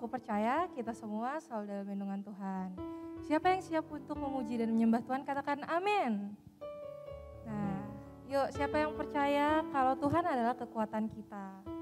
aku percaya kita semua selalu dalam lindungan Tuhan. Siapa yang siap untuk memuji dan menyembah Tuhan, katakan amin. Nah, yuk siapa yang percaya kalau Tuhan adalah kekuatan kita.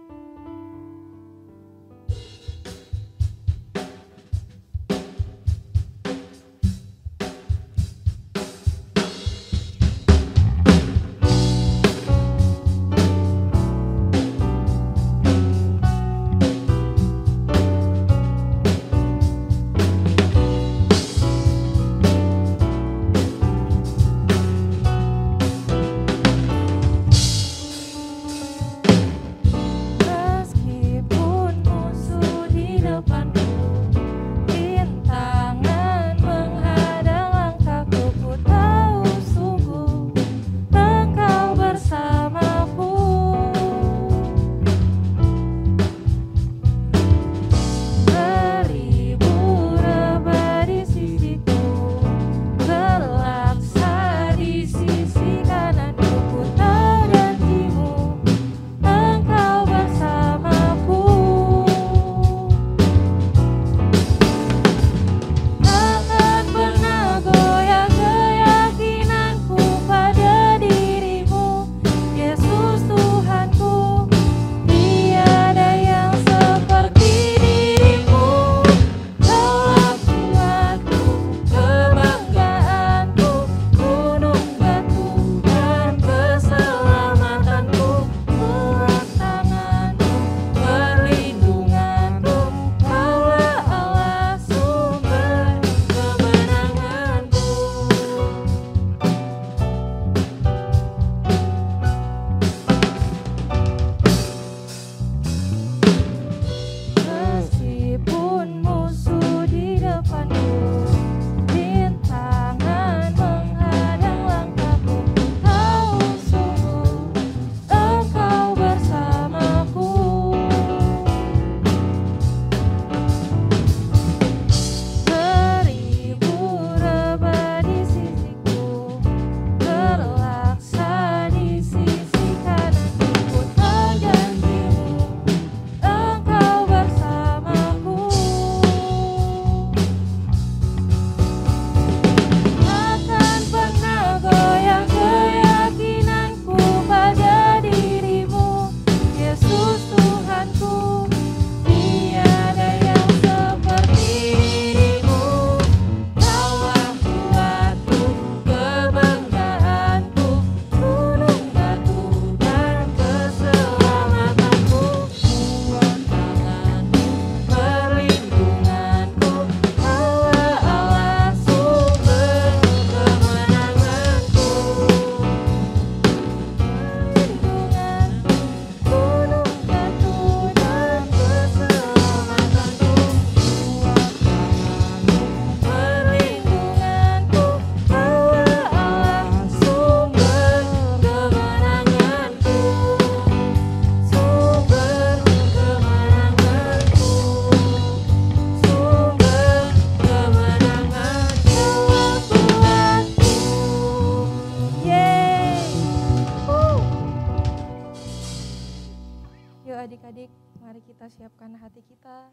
Adik-adik, mari kita siapkan hati kita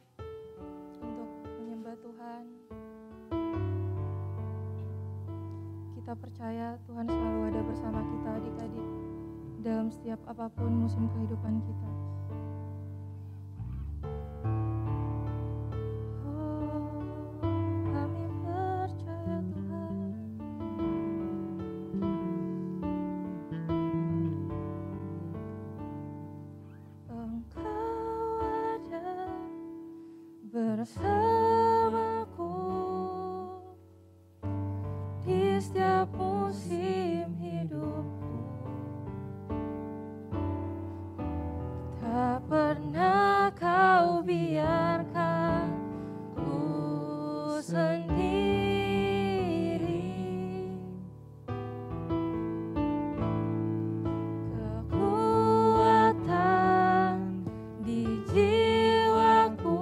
untuk menyembah Tuhan. Kita percaya Tuhan selalu ada bersama kita adik-adik dalam setiap apapun musim kehidupan kita. Bersamaku di setiap musim hidupku, tak pernah kau biarkan ku sendiri. Kekuatan di jiwaku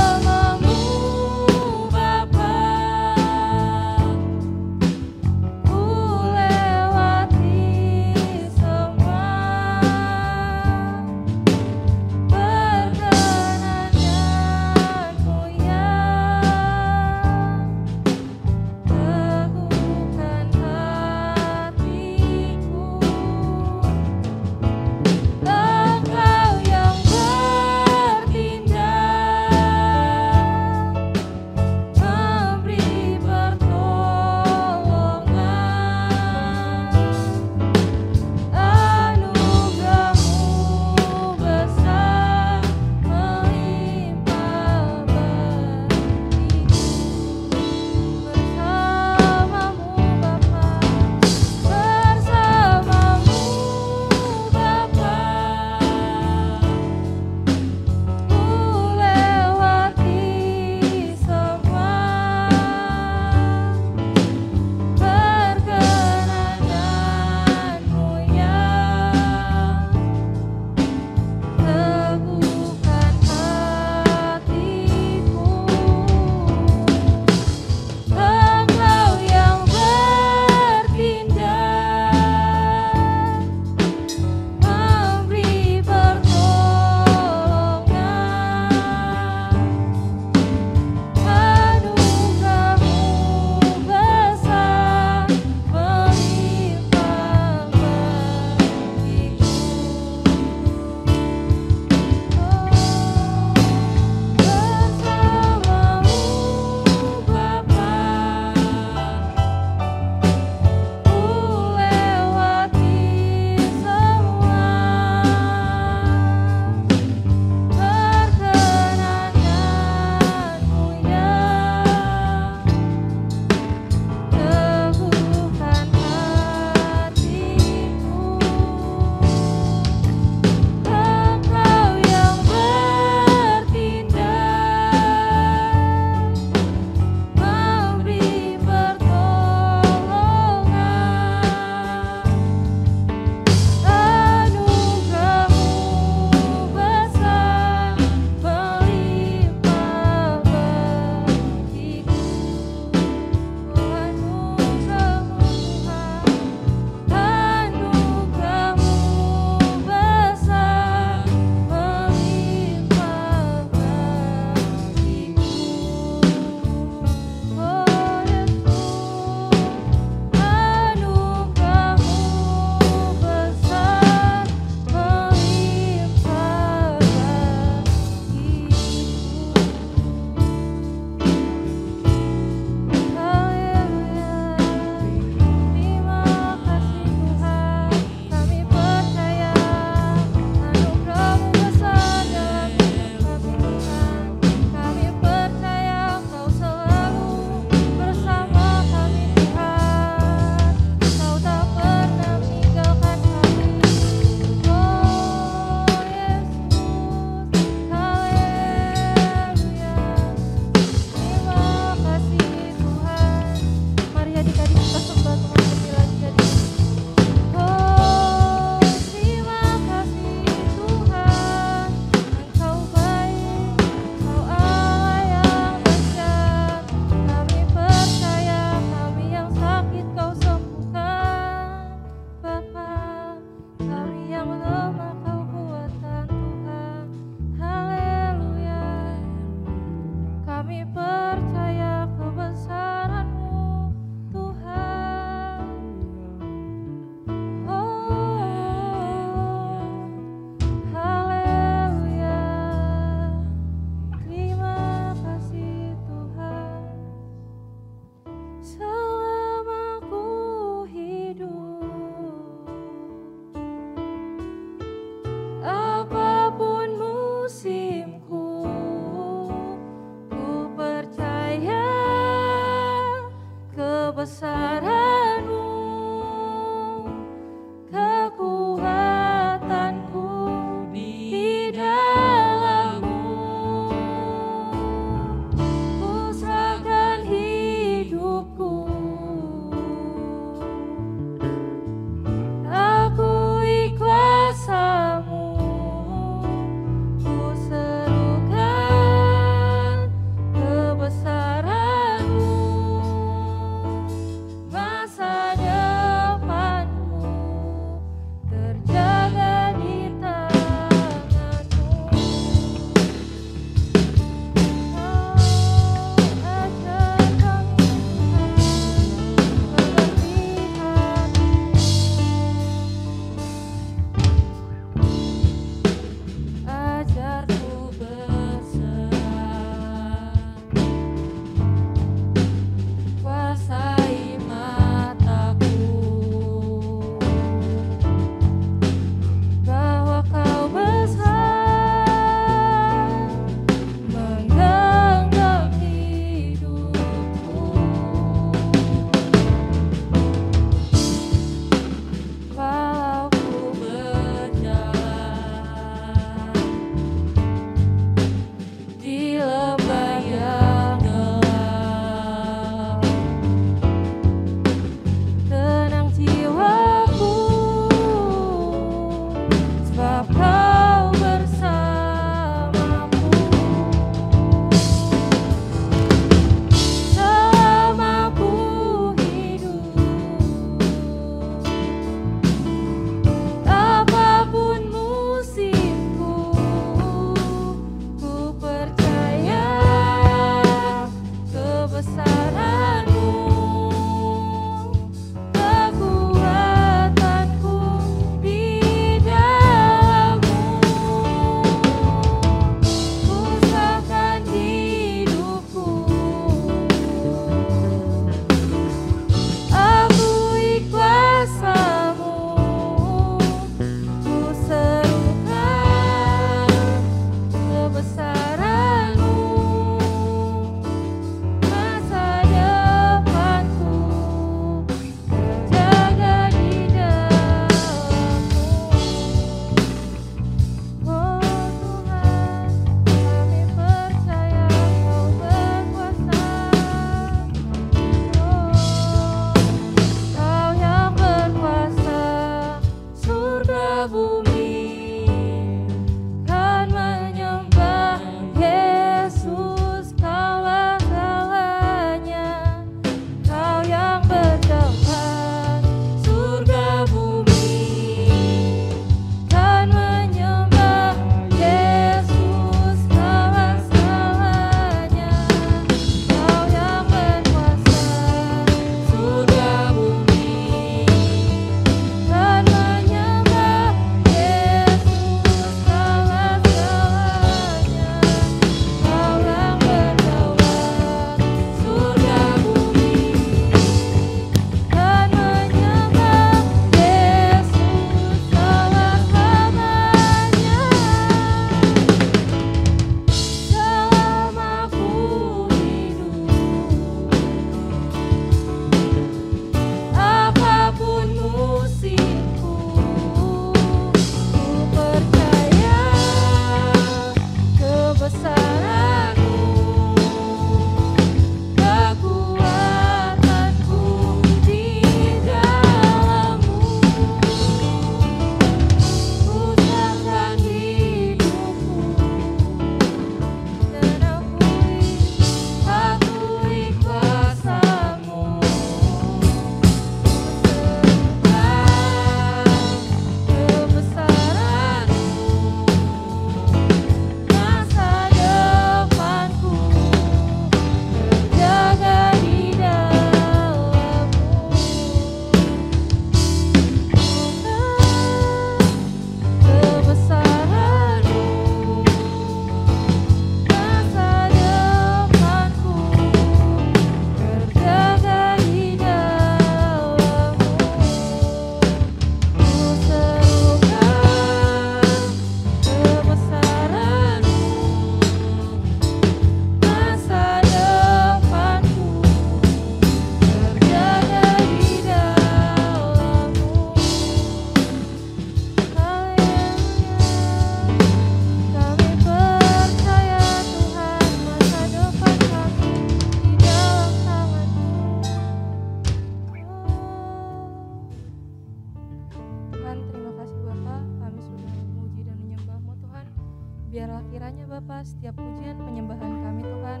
Biarlah kiranya Bapa setiap pujian penyembahan kami Tuhan,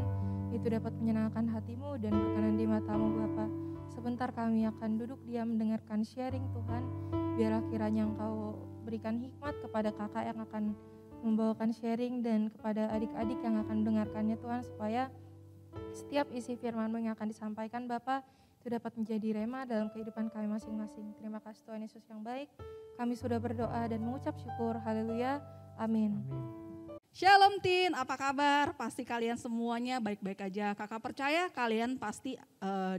itu dapat menyenangkan hati-Mu dan berkenan di mata-Mu Bapa. Sebentar kami akan duduk diam mendengarkan sharing Tuhan. Biarlah kiranya Engkau berikan hikmat kepada kakak yang akan membawakan sharing dan kepada adik-adik yang akan mendengarkannya Tuhan, supaya setiap isi firman-Mu yang akan disampaikan Bapa itu dapat menjadi rema dalam kehidupan kami masing-masing. Terima kasih Tuhan Yesus yang baik. Kami sudah berdoa dan mengucap syukur. Haleluya. Amin. Shalom Tin, apa kabar? Pasti kalian semuanya baik-baik aja. Kakak percaya kalian pasti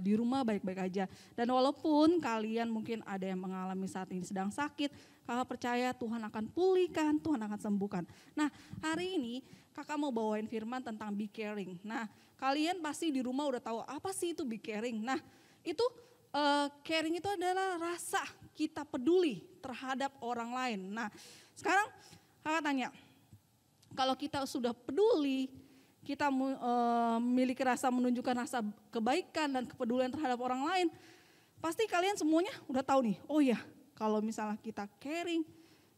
di rumah baik-baik aja. Dan walaupun kalian mungkin ada yang mengalami saat ini sedang sakit, kakak percaya Tuhan akan pulihkan, Tuhan akan sembuhkan. Nah, hari ini kakak mau bawain firman tentang be caring. Nah, kalian pasti di rumah udah tahu apa sih itu be caring. Nah, itu caring itu adalah rasa kita peduli terhadap orang lain. Nah, sekarang kakak tanya, kalau kita sudah peduli, kita memiliki rasa, menunjukkan rasa kebaikan dan kepedulian terhadap orang lain, pasti kalian semuanya udah tahu nih, oh ya kalau misalnya kita caring,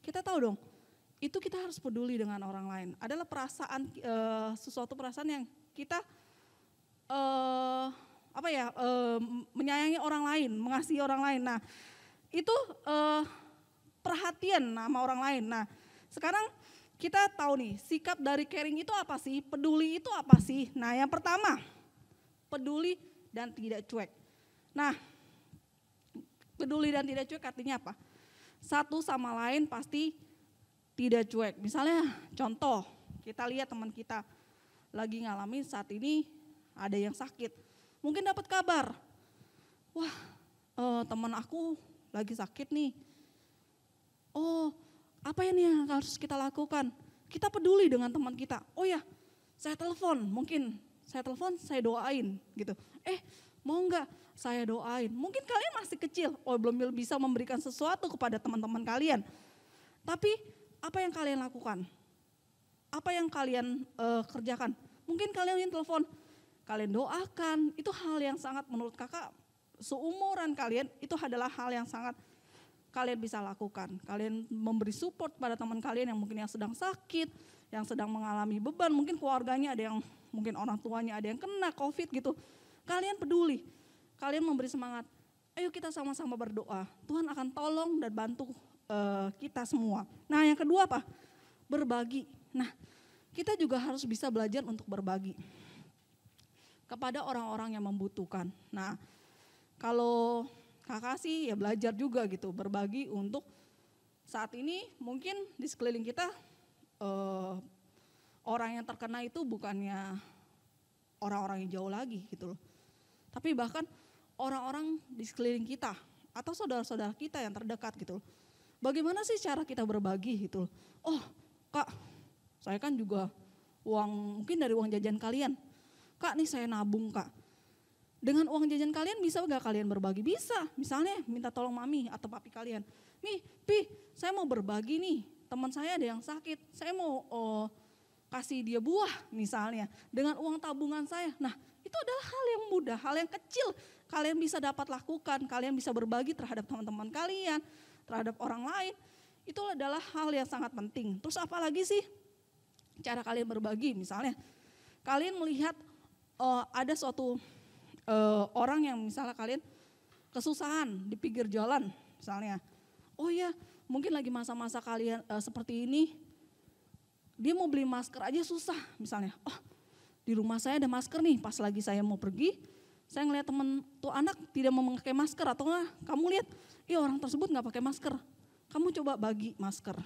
kita tahu dong, itu kita harus peduli dengan orang lain. Adalah perasaan, sesuatu perasaan yang kita menyayangi orang lain, mengasihi orang lain. Nah itu perhatian sama orang lain. Nah sekarang kita tahu nih, sikap dari caring itu apa sih? Peduli itu apa sih? Nah yang pertama, peduli dan tidak cuek. Nah, peduli dan tidak cuek artinya apa? Satu sama lain pasti tidak cuek. Misalnya contoh, kita lihat teman kita lagi ngalamin saat ini ada yang sakit. Mungkin dapat kabar, wah teman aku lagi sakit nih. Oh, apa yang harus kita lakukan? Kita peduli dengan teman kita. Oh ya, saya telepon, saya doain gitu. Mau nggak saya doain? Mungkin kalian masih kecil, belum bisa memberikan sesuatu kepada teman-teman kalian. Tapi apa yang kalian lakukan? Apa yang kalian kerjakan? Mungkin kalian telepon, kalian doakan. Itu hal yang sangat menurut kakak, seumuran kalian itu adalah hal yang sangat kalian bisa lakukan. Kalian memberi support pada teman kalian yang mungkin yang sedang sakit, yang sedang mengalami beban, mungkin keluarganya ada yang, mungkin orang tuanya ada yang kena COVID gitu. Kalian peduli, kalian memberi semangat. Ayo kita sama-sama berdoa, Tuhan akan tolong dan bantu kita semua. Nah yang kedua apa? Berbagi. Nah kita juga harus bisa belajar untuk berbagi kepada orang-orang yang membutuhkan. Nah kalau kakak sih ya belajar juga gitu, berbagi untuk saat ini mungkin di sekeliling kita orang yang terkena itu bukannya orang-orang yang jauh lagi gitu loh. Tapi bahkan orang-orang di sekeliling kita atau saudara-saudara kita yang terdekat gitu loh. Bagaimana sih cara kita berbagi gitu loh. Oh kak, saya kan juga mungkin dari uang jajan kalian. Kak nih saya nabung kak. Dengan uang jajan kalian bisa gak kalian berbagi? Bisa, misalnya minta tolong mami atau papi kalian. Nih, Pi, saya mau berbagi nih, teman saya ada yang sakit, saya mau kasih dia buah misalnya, dengan uang tabungan saya. Nah itu adalah hal yang mudah, hal yang kecil, kalian bisa dapat lakukan, kalian bisa berbagi terhadap teman-teman kalian, terhadap orang lain. Itu adalah hal yang sangat penting. Terus apa lagi sih cara kalian berbagi? Misalnya kalian melihat ada suatu orang yang misalnya kalian kesusahan di pinggir jalan misalnya. Oh ya mungkin lagi masa-masa kalian seperti ini, dia mau beli masker aja susah misalnya. Oh di rumah saya ada masker nih, pas lagi saya mau pergi, saya ngeliat temen tuh anak tidak mau memakai masker, atau enggak kamu lihat, orang tersebut gak pakai masker, kamu coba bagi masker.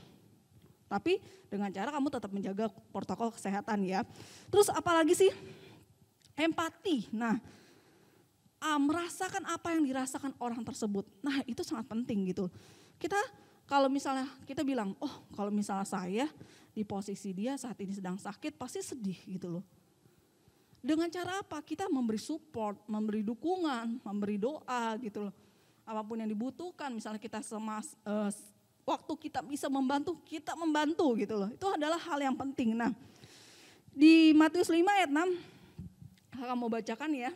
Tapi dengan cara kamu tetap menjaga protokol kesehatan ya. Terus apalagi sih? Empati. Nah merasakan apa yang dirasakan orang tersebut. Nah itu sangat penting gitu. Kita kalau misalnya kita bilang, oh kalau misalnya saya di posisi dia saat ini sedang sakit pasti sedih gitu loh. Dengan cara apa? Kita memberi support, memberi dukungan, memberi doa gitu loh. Apapun yang dibutuhkan, misalnya kita waktu kita bisa membantu, kita membantu gitu loh. Itu adalah hal yang penting. Nah di Matius 5 ayat 6, kakak mau bacakan ya.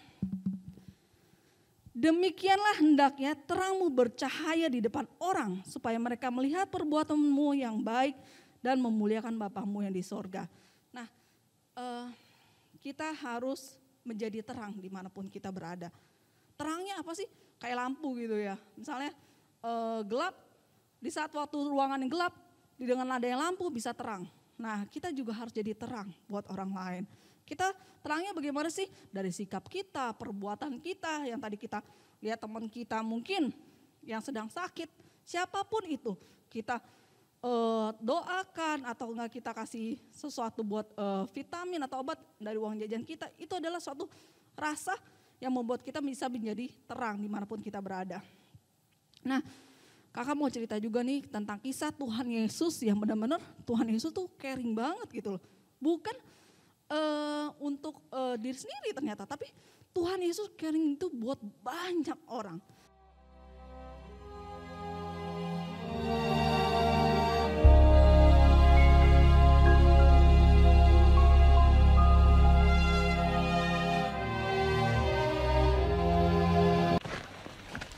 Demikianlah hendaknya terangmu bercahaya di depan orang supaya mereka melihat perbuatanmu yang baik dan memuliakan Bapamu yang di sorga. Nah, kita harus menjadi terang dimanapun kita berada. Terangnya apa sih? Kayak lampu gitu ya. Misalnya gelap, di saat waktu ruangan yang gelap, dengan adanya lampu bisa terang. Nah, kita juga harus jadi terang buat orang lain. Kita terangnya bagaimana sih? Dari sikap kita, perbuatan kita, yang tadi kita lihat teman kita mungkin yang sedang sakit, siapapun itu, kita doakan atau enggak kita kasih sesuatu buat vitamin atau obat dari uang jajan kita, itu adalah suatu rasa yang membuat kita bisa menjadi terang dimanapun kita berada. Nah, kakak mau cerita juga nih tentang kisah Tuhan Yesus yang benar-benar Tuhan Yesus tuh caring banget gitu loh. Bukan untuk diri sendiri ternyata, tapi Tuhan Yesus caring itu buat banyak orang.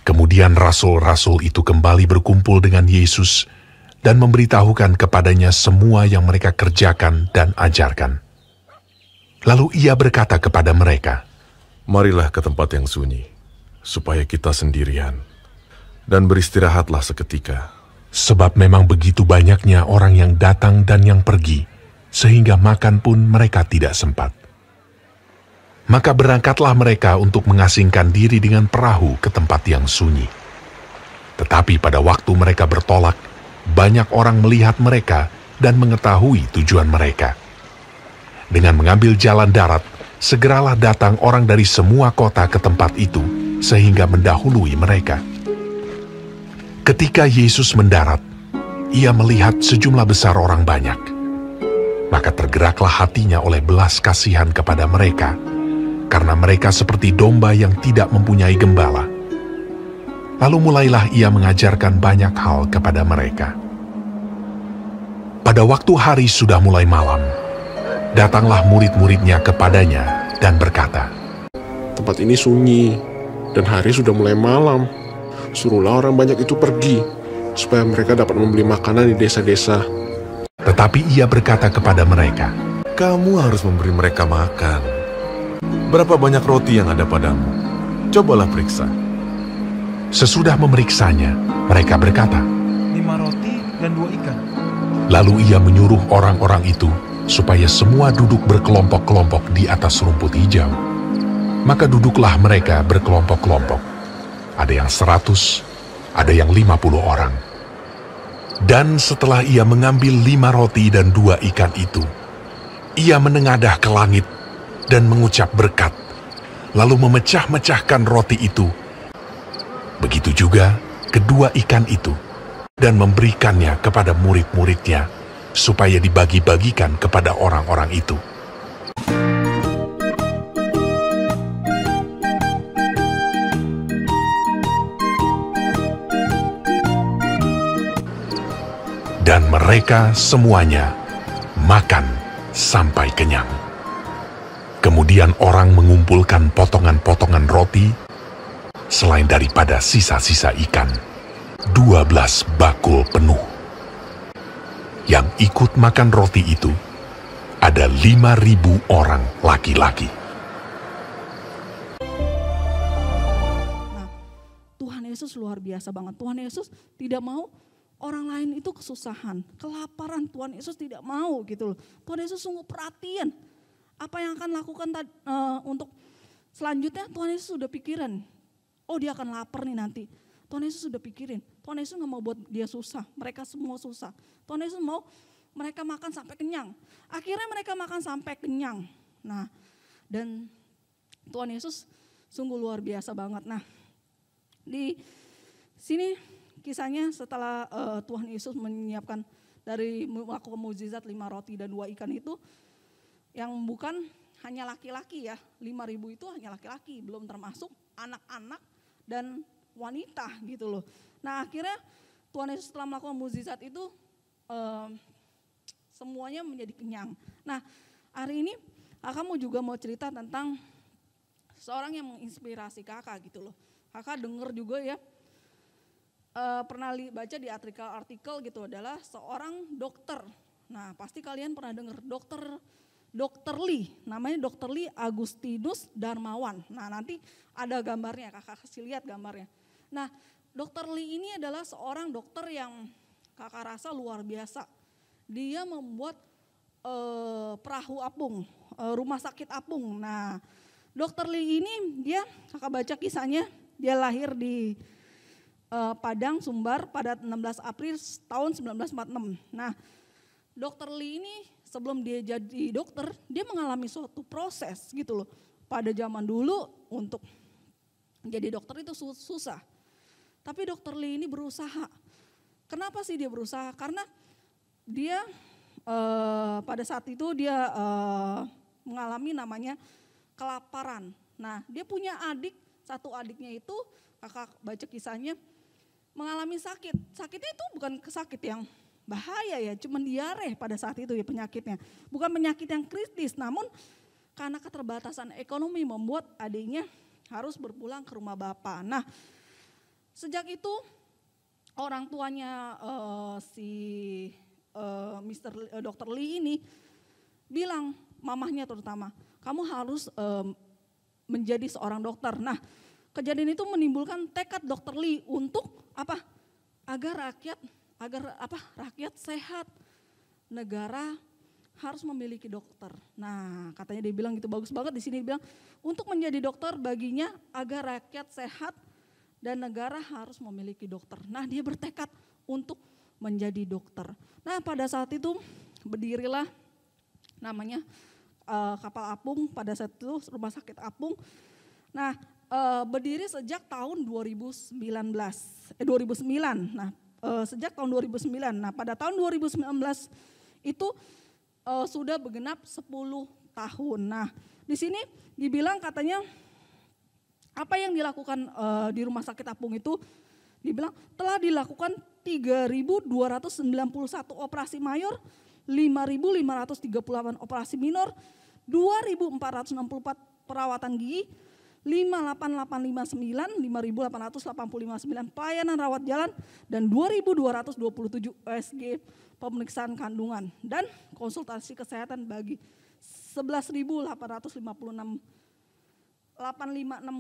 Kemudian rasul-rasul itu kembali berkumpul dengan Yesus dan memberitahukan kepadanya semua yang mereka kerjakan dan ajarkan. Lalu ia berkata kepada mereka, "Marilah ke tempat yang sunyi, supaya kita sendirian, dan beristirahatlah seketika." Sebab memang begitu banyaknya orang yang datang dan yang pergi, sehingga makan pun mereka tidak sempat. Maka berangkatlah mereka untuk mengasingkan diri dengan perahu ke tempat yang sunyi. Tetapi pada waktu mereka bertolak, banyak orang melihat mereka dan mengetahui tujuan mereka. Dengan mengambil jalan darat, segeralah datang orang dari semua kota ke tempat itu, sehingga mendahului mereka. Ketika Yesus mendarat, ia melihat sejumlah besar orang banyak. Maka tergeraklah hatinya oleh belas kasihan kepada mereka, karena mereka seperti domba yang tidak mempunyai gembala. Lalu mulailah ia mengajarkan banyak hal kepada mereka. Pada waktu hari sudah mulai malam, datanglah murid-muridnya kepadanya dan berkata, "Tempat ini sunyi dan hari sudah mulai malam. Suruhlah orang banyak itu pergi, supaya mereka dapat membeli makanan di desa-desa." Tetapi ia berkata kepada mereka, "Kamu harus memberi mereka makan. Berapa banyak roti yang ada padamu? Cobalah periksa." Sesudah memeriksanya, mereka berkata, 5 roti dan 2 ikan. Lalu ia menyuruh orang-orang itu supaya semua duduk berkelompok-kelompok di atas rumput hijau. Maka duduklah mereka berkelompok-kelompok. Ada yang 100, ada yang 50 orang. Dan setelah ia mengambil 5 roti dan 2 ikan itu, ia menengadah ke langit dan mengucap berkat, lalu memecah-mecahkan roti itu. Begitu juga kedua ikan itu, dan memberikannya kepada murid-muridnya, supaya dibagi-bagikan kepada orang-orang itu. Dan mereka semuanya makan sampai kenyang. Kemudian orang mengumpulkan potongan-potongan roti, selain daripada sisa-sisa ikan, 12 bakul penuh. Yang ikut makan roti itu ada 5.000 orang laki-laki. Nah, Tuhan Yesus luar biasa banget. Tuhan Yesus tidak mau orang lain itu kesusahan, kelaparan. Tuhan Yesus tidak mau gitu loh. Tuhan Yesus sungguh perhatian. Apa yang akan lakukan untuk selanjutnya, Tuhan Yesus sudah pikiran. Oh, dia akan lapar nih nanti. Tuhan Yesus sudah pikirin. Tuhan Yesus gak mau buat dia susah. Mereka semua susah. Tuhan Yesus mau mereka makan sampai kenyang. Akhirnya mereka makan sampai kenyang. Nah, dan Tuhan Yesus sungguh luar biasa banget. Nah, di sini kisahnya setelah Tuhan Yesus menyiapkan dari melakukan mukjizat 5 roti dan 2 ikan itu, yang bukan hanya laki-laki ya, 5.000 itu hanya laki-laki, belum termasuk anak-anak dan wanita gitu loh. Nah, akhirnya Tuhan Yesus setelah melakukan mukjizat itu semuanya menjadi kenyang. Nah, hari ini kakak juga mau cerita tentang seorang yang menginspirasi kakak gitu loh. Kakak dengar juga ya, pernah baca di artikel gitu, adalah seorang dokter Nah, pasti kalian pernah dengar Dr. Lee, namanya Dr. Lee Agustinus Darmawan. Nah, nanti ada gambarnya, kakak kasih lihat gambarnya. Nah, Dr. Lee ini adalah seorang dokter yang kakak rasa luar biasa. Dia membuat perahu apung, rumah sakit apung. Nah, Dr. Lee ini dia, kakak baca kisahnya, dia lahir di Padang, Sumbar pada 16 April tahun 1946. Nah, Dr. Lee ini sebelum dia jadi dokter, dia mengalami suatu proses gitu loh. Pada zaman dulu untuk jadi dokter itu susah. Tapi Dr. Lee ini berusaha. Kenapa sih dia berusaha? Karena dia pada saat itu dia mengalami namanya kelaparan. Nah, dia punya adik, satu adiknya itu kakak baca kisahnya mengalami sakit. Sakitnya itu bukan sakit yang bahaya ya, cuman diare pada saat itu ya penyakitnya. Bukan penyakit yang kritis, namun karena keterbatasan ekonomi membuat adiknya harus berpulang ke rumah bapak. Nah, sejak itu orang tuanya Dr. Lee ini bilang, mamahnya terutama, kamu harus menjadi seorang dokter. Nah, kejadian itu menimbulkan tekad Dr. Lee untuk apa? Agar rakyat sehat. Negara harus memiliki dokter. Nah, katanya dia bilang gitu, bagus banget di sini dia bilang, untuk menjadi dokter baginya agar rakyat sehat dan negara harus memiliki dokter. Nah, dia bertekad untuk menjadi dokter. Nah, pada saat itu berdirilah namanya kapal apung, pada saat itu rumah sakit apung. Nah, berdiri sejak tahun 2009. Nah, sejak tahun 2009. Nah, pada tahun 2019 itu sudah bergenap 10 tahun. Nah, di sini dibilang katanya apa yang dilakukan di rumah sakit apung itu dibilang telah dilakukan 3.291 operasi mayor, 5.538 operasi minor, 2.464 perawatan gigi, 5.859, 5.885 pelayanan rawat jalan, dan 2.227 USG pemeriksaan kandungan dan konsultasi kesehatan bagi 11.856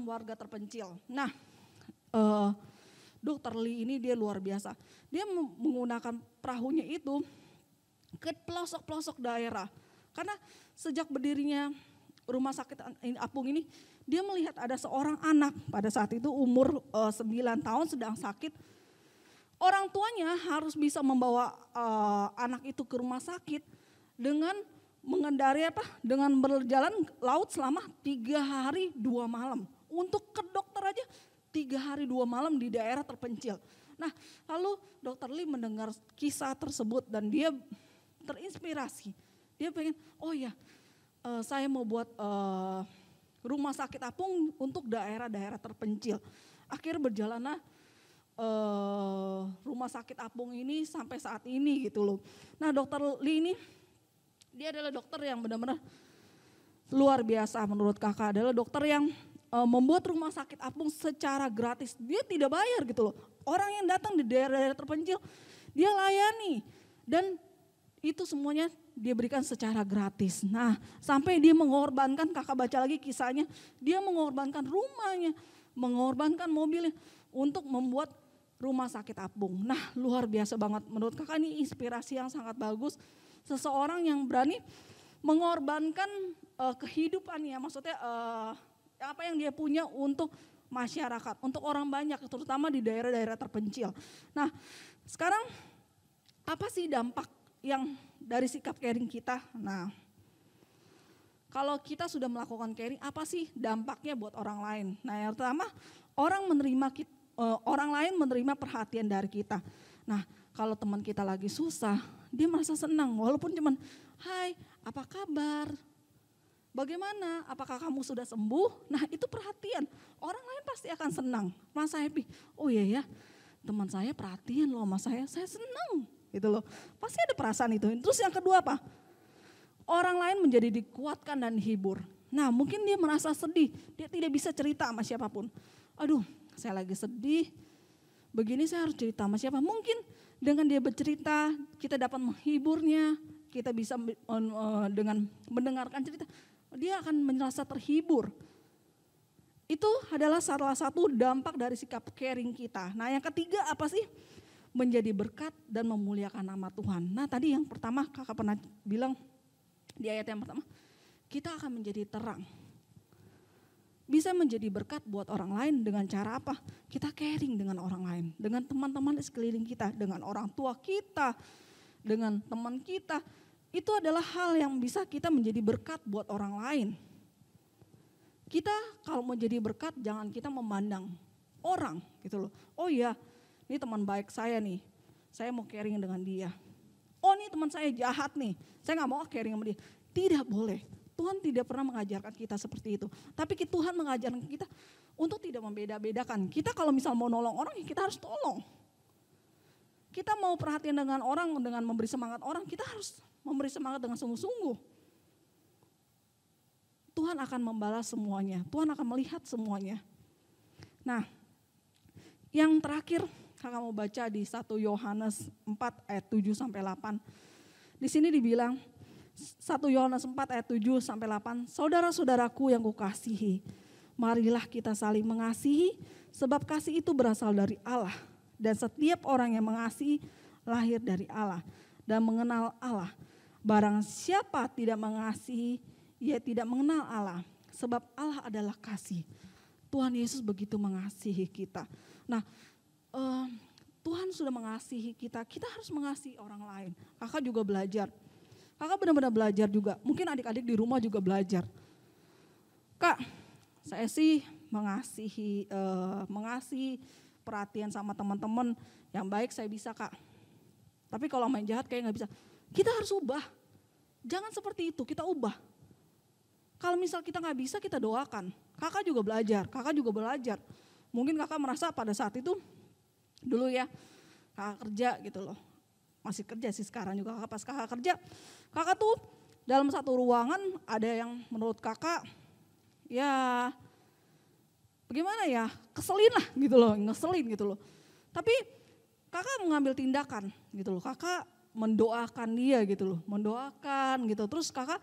warga terpencil. Nah, Dr. Lee ini dia luar biasa. Dia menggunakan perahunya itu ke pelosok-pelosok daerah. Karena sejak berdirinya rumah sakit apung ini, dia melihat ada seorang anak pada saat itu umur 9 tahun sedang sakit. Orang tuanya harus bisa membawa anak itu ke rumah sakit dengan mengendari dengan berjalan laut selama 3 hari 2 malam. Untuk ke dokter aja 3 hari 2 malam di daerah terpencil. Nah, lalu Dr. Lee mendengar kisah tersebut dan dia terinspirasi. Dia pengen, oh ya, saya mau buat rumah sakit apung untuk daerah-daerah terpencil. Akhirnya berjalanlah rumah sakit apung ini sampai saat ini gitu loh. Nah, Dr. Lee ini dia adalah dokter yang benar-benar luar biasa menurut kakak. Adalah dokter yang membuat rumah sakit apung secara gratis. Dia tidak bayar gitu loh. Orang yang datang di daerah-daerah terpencil dia layani dan itu semuanya dia berikan secara gratis. Nah, sampai dia mengorbankan, kakak baca lagi kisahnya, dia mengorbankan rumahnya, mengorbankan mobilnya untuk membuat rumah sakit apung. Nah, luar biasa banget menurut kakak, ini inspirasi yang sangat bagus. Seseorang yang berani mengorbankan kehidupannya, maksudnya apa yang dia punya untuk masyarakat, untuk orang banyak, terutama di daerah-daerah terpencil. Nah, sekarang apa sih dampak yang dari sikap caring kita? Nah, kalau kita sudah melakukan caring, apa sih dampaknya buat orang lain? Nah, yang pertama, orang lain menerima perhatian dari kita. Nah, kalau teman kita lagi susah, dia merasa senang, walaupun cuman, hai, apa kabar? Bagaimana? Apakah kamu sudah sembuh? Nah, itu perhatian. Orang lain pasti akan senang, merasa happy. Oh iya ya, teman saya perhatian loh sama saya senang gitu loh. Pasti ada perasaan itu. Terus yang kedua apa? Orang lain menjadi dikuatkan dan dihibur. Nah, mungkin dia merasa sedih, dia tidak bisa cerita sama siapapun. Aduh, saya lagi sedih. begini saya harus cerita sama siapa. Mungkin dengan dia bercerita, kita dapat menghiburnya, kita bisa dengan mendengarkan cerita, dia akan merasa terhibur. Itu adalah salah satu dampak dari sikap caring kita. Nah yang ketiga apa sih? Menjadi berkat dan memuliakan nama Tuhan. Nah tadi yang pertama kakak pernah bilang di ayat yang pertama, kita akan menjadi terang. Bisa menjadi berkat buat orang lain dengan cara apa? Kita caring dengan orang lain, dengan teman-teman di sekeliling kita, dengan orang tua kita, dengan teman kita. Itu adalah hal yang bisa kita menjadi berkat buat orang lain. Kita kalau mau jadi berkat jangan kita memandang orang gitu loh. Oh iya, ini teman baik saya nih, saya mau caring dengan dia. Oh ini teman saya jahat nih, saya gak mau caring sama dia. Tidak boleh. Tuhan tidak pernah mengajarkan kita seperti itu. Tapi Tuhan mengajarkan kita untuk tidak membeda-bedakan. Kita kalau misal mau nolong orang, ya kita harus tolong. Kita mau perhatian dengan orang, dengan memberi semangat orang, kita harus memberi semangat dengan sungguh-sungguh. Tuhan akan membalas semuanya. Tuhan akan melihat semuanya. Nah, yang terakhir kakak mau baca di 1 Yohanes 4 ayat 7 sampai 8. Di sini dibilang 1 Yohanes 4 ayat 7 sampai 8, saudara-saudaraku yang kukasihi, marilah kita saling mengasihi, sebab kasih itu berasal dari Allah. Dan setiap orang yang mengasihi lahir dari Allah dan mengenal Allah. Barang siapa tidak mengasihi, ia tidak mengenal Allah, sebab Allah adalah kasih. Tuhan Yesus begitu mengasihi kita. Nah, Tuhan sudah mengasihi kita, kita harus mengasihi orang lain. Kakak juga belajar. Kakak benar-benar belajar juga. Mungkin adik-adik di rumah juga belajar. Kak, saya sih mengasihi perhatian sama teman-teman yang baik saya bisa kak. Tapi kalau main jahat kayak gak bisa. Kita harus ubah. Jangan seperti itu, kita ubah. Kalau misal kita gak bisa, kita doakan. Kakak juga belajar. Mungkin kakak merasa pada saat itu, dulu ya, kakak kerja gitu loh. Masih kerja sih sekarang juga kakak, pas kakak kerja, kakak tuh dalam satu ruangan ada yang menurut kakak ya bagaimana ya, ngeselin gitu loh. Tapi kakak mengambil tindakan gitu loh, kakak mendoakan dia gitu loh, terus kakak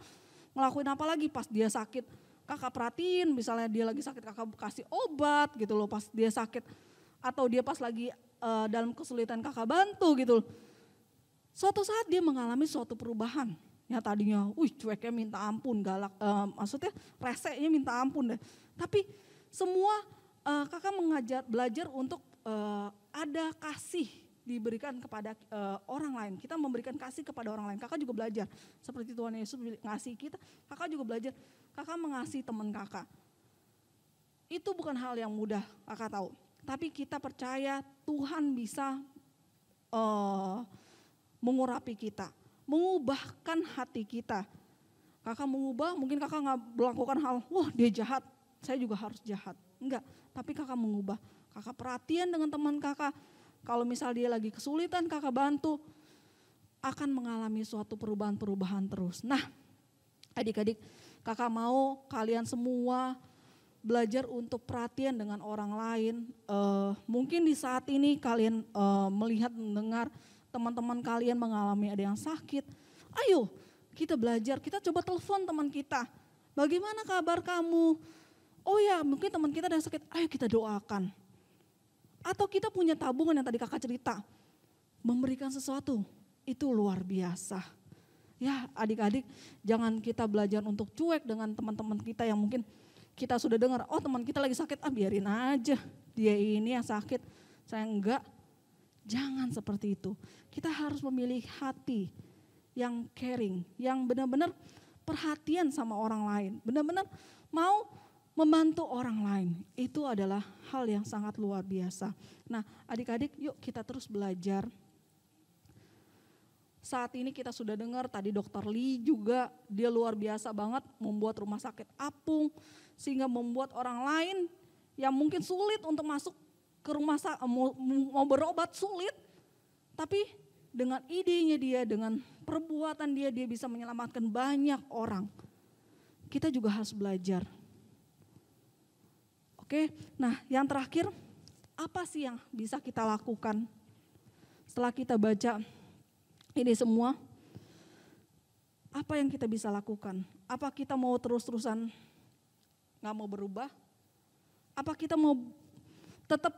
ngelakuin apa lagi pas dia sakit, kakak perhatiin misalnya dia lagi sakit kakak kasih obat gitu loh pas dia sakit, atau dia pas lagi dalam kesulitan kakak bantu gitu loh. Suatu saat dia mengalami suatu perubahan. Ya tadinya, cueknya minta ampun, galak, maksudnya reseknya minta ampun deh. Tapi semua kakak belajar untuk ada kasih diberikan kepada orang lain. Kita memberikan kasih kepada orang lain. Kakak juga belajar. Seperti Tuhan Yesus ngasih kita, kakak juga belajar. Kakak mengasihi teman kakak. Itu bukan hal yang mudah, kakak tahu. Tapi kita percaya Tuhan bisa mengurapi kita, mengubahkan hati kita. Kakak mengubah, mungkin kakak gak melakukan hal, wah dia jahat, saya juga harus jahat. Enggak, tapi kakak mengubah. Kakak perhatian dengan teman kakak, kalau misal dia lagi kesulitan kakak bantu, akan mengalami suatu perubahan-perubahan terus. Nah adik-adik, kakak mau kalian semua belajar untuk perhatian dengan orang lain. Mungkin di saat ini kalian melihat, mendengar, teman-teman kalian mengalami ada yang sakit, ayo kita belajar, kita coba telepon teman kita. Bagaimana kabar kamu? Oh ya mungkin teman kita ada yang sakit, ayo kita doakan. Atau kita punya tabungan yang tadi kakak cerita, memberikan sesuatu, itu luar biasa. Ya adik-adik jangan kita belajar untuk cuek dengan teman-teman kita yang mungkin kita sudah dengar, oh teman kita lagi sakit, biarin aja, dia ini yang sakit, saya enggak. Jangan seperti itu. Kita harus memilih hati yang caring, yang benar-benar perhatian sama orang lain, benar-benar mau membantu orang lain. Itu adalah hal yang sangat luar biasa. Nah adik-adik yuk kita terus belajar. Saat ini kita sudah dengar tadi Dr. Lee juga, dia luar biasa banget membuat rumah sakit apung, sehingga membuat orang lain yang mungkin sulit untuk masuk ke rumah sakit, mau berobat sulit, tapi dengan idenya dia, dengan perbuatan dia bisa menyelamatkan banyak orang. Kita juga harus belajar. Oke, nah yang terakhir, Apa sih yang bisa kita lakukan? Setelah kita baca ini semua, apa yang kita bisa lakukan? Apa kita mau terus-terusan gak mau berubah? Apa kita mau tetap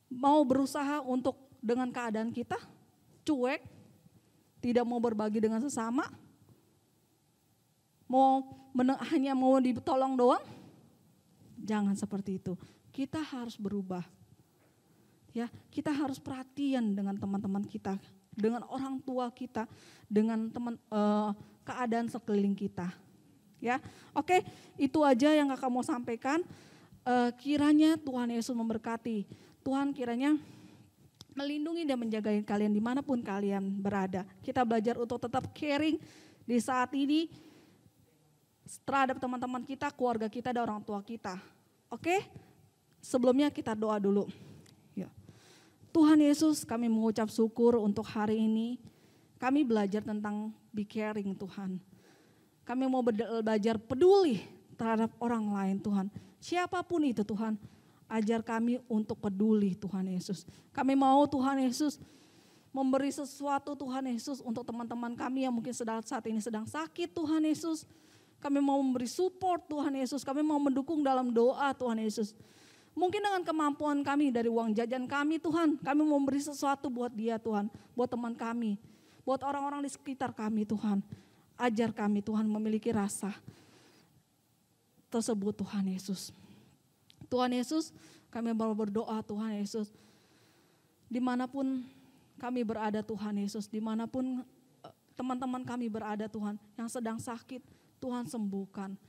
mau berusaha untuk dengan keadaan kita, cuek, tidak mau berbagi dengan sesama, hanya mau ditolong doang? Jangan seperti itu. Kita harus berubah. Ya, kita harus perhatian dengan teman-teman kita, dengan orang tua kita, dengan keadaan sekeliling kita. Ya, oke, itu aja yang kakak mau sampaikan. Kiranya Tuhan Yesus memberkati. Tuhan kiranya melindungi dan menjaga kalian dimanapun kalian berada. Kita belajar untuk tetap caring di saat ini terhadap teman-teman kita, keluarga kita, dan orang tua kita. Oke? Sebelumnya kita doa dulu. Ya. Tuhan Yesus, kami mengucap syukur untuk hari ini. Kami belajar tentang be caring, Tuhan. Kami mau belajar peduli terhadap orang lain, Tuhan. Siapapun itu, Tuhan. Ajar kami untuk peduli, Tuhan Yesus. Kami mau, Tuhan Yesus, memberi sesuatu, Tuhan Yesus, untuk teman-teman kami yang mungkin saat ini sedang sakit, Tuhan Yesus. Kami mau memberi support, Tuhan Yesus. Kami mau mendukung dalam doa, Tuhan Yesus. Mungkin dengan kemampuan kami dari uang jajan kami, Tuhan. Kami mau memberi sesuatu buat dia, Tuhan. Buat teman kami. Buat orang-orang di sekitar kami, Tuhan. Ajar kami, Tuhan, memiliki rasa tersebut, Tuhan Yesus. Tuhan Yesus, kami mau berdoa, Tuhan Yesus. Dimanapun kami berada, Tuhan Yesus. Dimanapun teman-teman kami berada, Tuhan. Yang sedang sakit, Tuhan sembuhkan.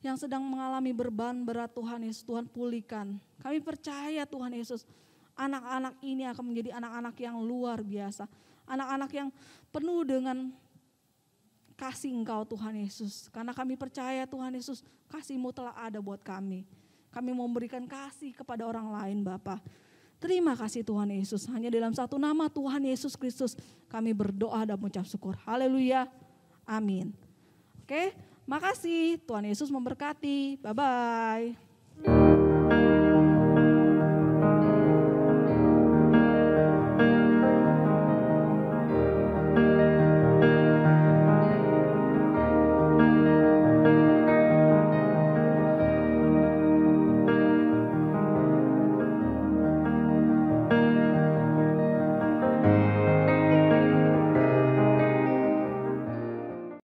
Yang sedang mengalami beban berat, Tuhan Yesus, Tuhan pulihkan. Kami percaya, Tuhan Yesus, anak-anak ini akan menjadi anak-anak yang luar biasa. Anak-anak yang penuh dengan kasih Engkau, Tuhan Yesus. Karena kami percaya, Tuhan Yesus, kasih-Mu telah ada buat kami. Kami mau memberikan kasih kepada orang lain, Bapa. Terima kasih, Tuhan Yesus. Hanya dalam satu nama, Tuhan Yesus Kristus, kami berdoa dan mengucap syukur. Haleluya. Amin. Oke, makasih. Tuhan Yesus memberkati. Bye-bye.